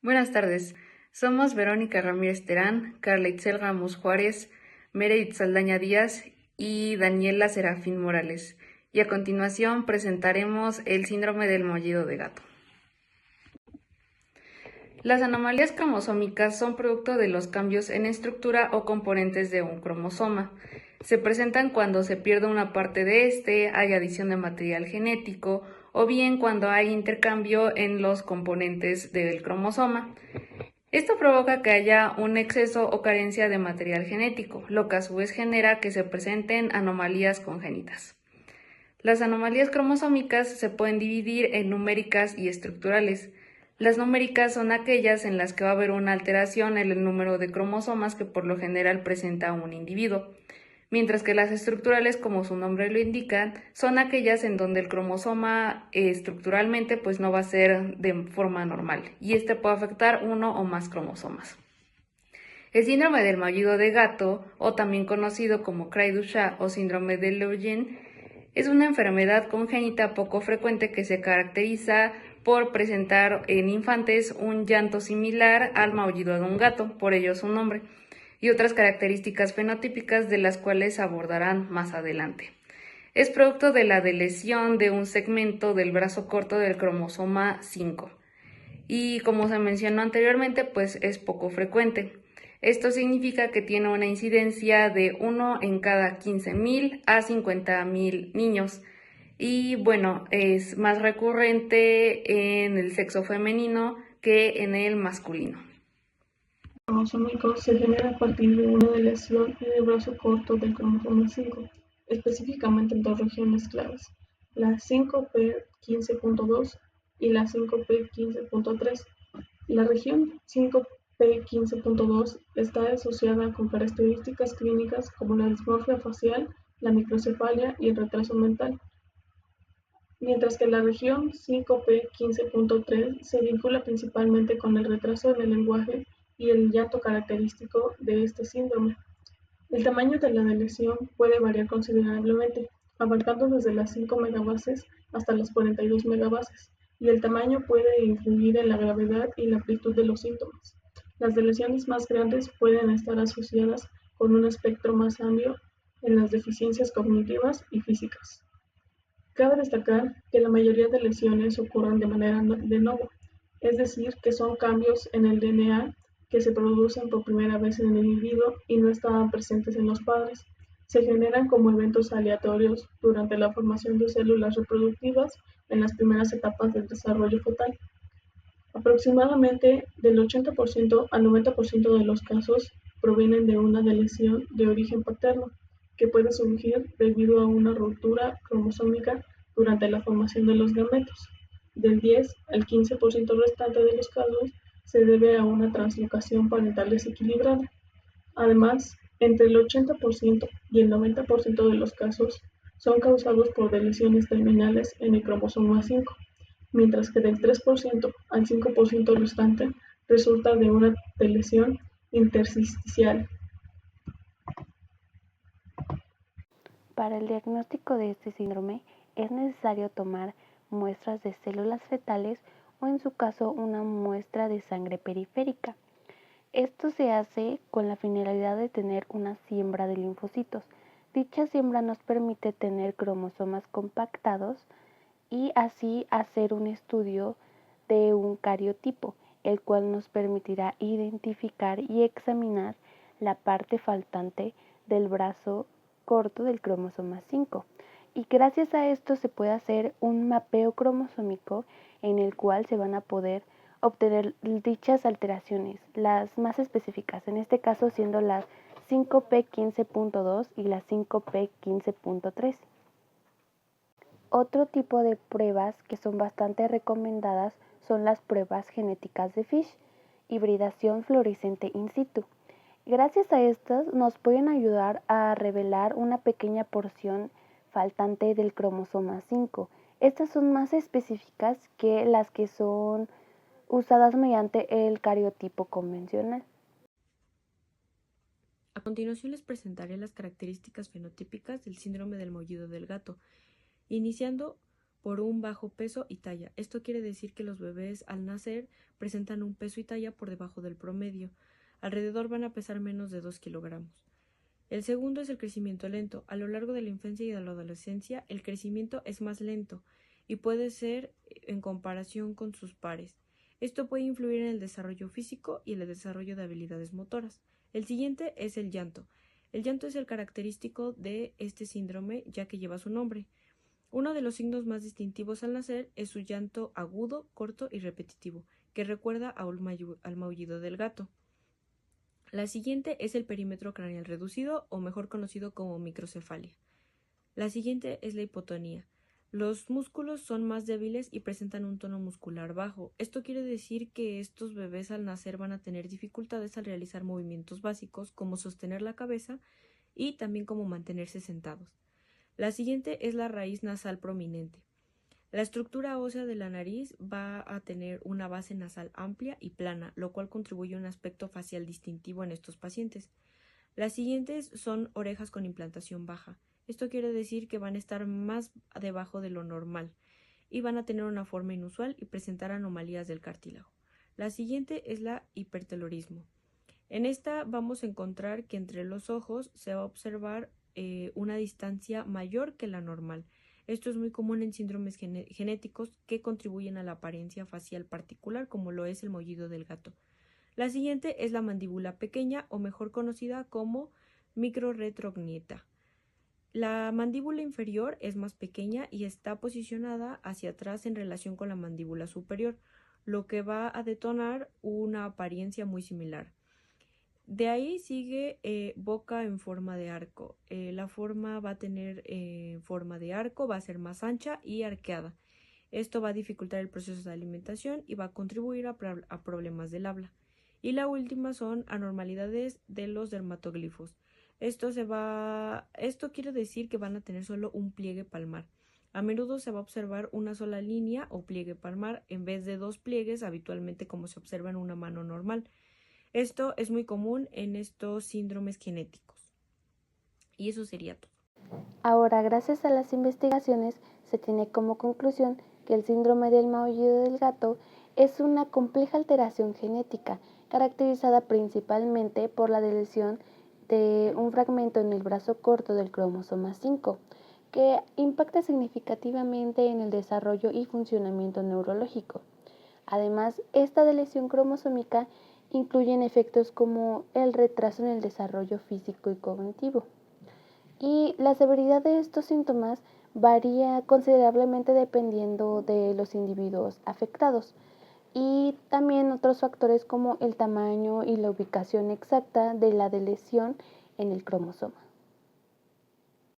Buenas tardes. Somos Verónica Ramírez Terán, Carla Itzel Ramos Juárez, Meredith Saldaña Díaz y Daniela Serafín Morales. Y a continuación presentaremos el síndrome del mollido de gato. Las anomalías cromosómicas son producto de los cambios en estructura o componentes de un cromosoma. Se presentan cuando se pierde una parte de este, hay adición de material genético o bien cuando hay intercambio en los componentes del cromosoma. Esto provoca que haya un exceso o carencia de material genético, lo que a su vez genera que se presenten anomalías congénitas. Las anomalías cromosómicas se pueden dividir en numéricas y estructurales. Las numéricas son aquellas en las que va a haber una alteración en el número de cromosomas que por lo general presenta un individuo, mientras que las estructurales, como su nombre lo indica, son aquellas en donde el cromosoma estructuralmente pues no va a ser de forma normal y este puede afectar uno o más cromosomas. El síndrome del mollido de gato, o también conocido como Cray-Duchat o síndrome de Lejeune, es una enfermedad congénita poco frecuente que se caracteriza por presentar en infantes un llanto similar al maullido de un gato, por ello su nombre, y otras características fenotípicas de las cuales abordarán más adelante. Es producto de la deleción de un segmento del brazo corto del cromosoma 5 y como se mencionó anteriormente, pues es poco frecuente. Esto significa que tiene una incidencia de 1 en cada 15,000 a 50,000 niños. Y bueno, es más recurrente en el sexo femenino que en el masculino. El cromosómico se genera a partir de una deleción en el brazo corto del cromosoma 5, específicamente en dos regiones claves, la 5p15.2 y la 5p15.3. La región 5p15.2 está asociada con características clínicas como la dismorfia facial, la microcefalia y el retraso mental, mientras que la región 5p15.3 se vincula principalmente con el retraso en el lenguaje y el llanto característico de este síndrome. El tamaño de la lesión puede variar considerablemente, abarcando desde las 5 megabases hasta las 42 megabases, y el tamaño puede influir en la gravedad y la amplitud de los síntomas. Las lesiones más grandes pueden estar asociadas con un espectro más amplio en las deficiencias cognitivas y físicas. Cabe destacar que la mayoría de lesiones ocurren de manera de novo, es decir, que son cambios en el DNA que se producen por primera vez en el individuo y no estaban presentes en los padres. Se generan como eventos aleatorios durante la formación de células reproductivas en las primeras etapas del desarrollo fetal. Aproximadamente del 80% al 90% de los casos provienen de una lesión de origen paterno, que puede surgir debido a una ruptura cromosómica durante la formación de los gametos. Del 10 al 15% restante de los casos se debe a una translocación parental desequilibrada. Además, entre el 80% y el 90% de los casos son causados por lesiones terminales en el cromosoma 5, mientras que del 3% al 5% restante resulta de una lesión intersticial. Para el diagnóstico de este síndrome es necesario tomar muestras de células fetales o en su caso una muestra de sangre periférica. Esto se hace con la finalidad de tener una siembra de linfocitos. Dicha siembra nos permite tener cromosomas compactados y así hacer un estudio de un cariotipo, el cual nos permitirá identificar y examinar la parte faltante del brazo corto del cromosoma 5. Y gracias a esto se puede hacer un mapeo cromosómico en el cual se van a poder obtener dichas alteraciones, las más específicas, en este caso siendo las 5p15.2 y las 5p15.3. Otro tipo de pruebas que son bastante recomendadas son las pruebas genéticas de Fish, hibridación fluorescente in situ. Gracias a estas nos pueden ayudar a revelar una pequeña porción faltante del cromosoma 5. Estas son más específicas que las que son usadas mediante el cariotipo convencional. A continuación les presentaré las características fenotípicas del síndrome del mollido del gato, iniciando por un bajo peso y talla. Esto quiere decir que los bebés al nacer presentan un peso y talla por debajo del promedio. Alrededor van a pesar menos de 2 kilogramos. El segundo es el crecimiento lento. A lo largo de la infancia y de la adolescencia, el crecimiento es más lento y puede ser en comparación con sus pares. Esto puede influir en el desarrollo físico y el desarrollo de habilidades motoras. El siguiente es el llanto. El llanto es el característico de este síndrome, ya que lleva su nombre. Uno de los signos más distintivos al nacer es su llanto agudo, corto y repetitivo, que recuerda al maullido del gato. La siguiente es el perímetro craneal reducido, o mejor conocido como microcefalia. La siguiente es la hipotonía. Los músculos son más débiles y presentan un tono muscular bajo. Esto quiere decir que estos bebés al nacer van a tener dificultades al realizar movimientos básicos como sostener la cabeza y también como mantenerse sentados. La siguiente es la raíz nasal prominente. La estructura ósea de la nariz va a tener una base nasal amplia y plana, lo cual contribuye a un aspecto facial distintivo en estos pacientes. Las siguientes son orejas con implantación baja. Esto quiere decir que van a estar más debajo de lo normal y van a tener una forma inusual y presentar anomalías del cartílago. La siguiente es la hipertelorismo. En esta vamos a encontrar que entre los ojos se va a observar una distancia mayor que la normal. Esto es muy común en síndromes genéticos que contribuyen a la apariencia facial particular, como lo es el maullido del gato. La siguiente es la mandíbula pequeña, o mejor conocida como microretrognieta. La mandíbula inferior es más pequeña y está posicionada hacia atrás en relación con la mandíbula superior, lo que va a detonar una apariencia muy similar. De ahí sigue boca en forma de arco. La forma va a tener forma de arco, va a ser más ancha y arqueada. Esto va a dificultar el proceso de alimentación y va a contribuir a problemas del habla. Y la última son anormalidades de los dermatoglifos. Esto quiere decir que van a tener solo un pliegue palmar. A menudo se va a observar una sola línea o pliegue palmar en vez de 2 pliegues, habitualmente como se observa en una mano normal. Esto es muy común en estos síndromes genéticos. Y eso sería todo. Ahora, gracias a las investigaciones, se tiene como conclusión que el síndrome del maullido del gato es una compleja alteración genética, caracterizada principalmente por la deleción de un fragmento en el brazo corto del cromosoma 5, que impacta significativamente en el desarrollo y funcionamiento neurológico. Además, esta deleción cromosómica incluye efectos como el retraso en el desarrollo físico y cognitivo. Y la severidad de estos síntomas varía considerablemente dependiendo de los individuos afectados, y también otros factores como el tamaño y la ubicación exacta de la lesión en el cromosoma.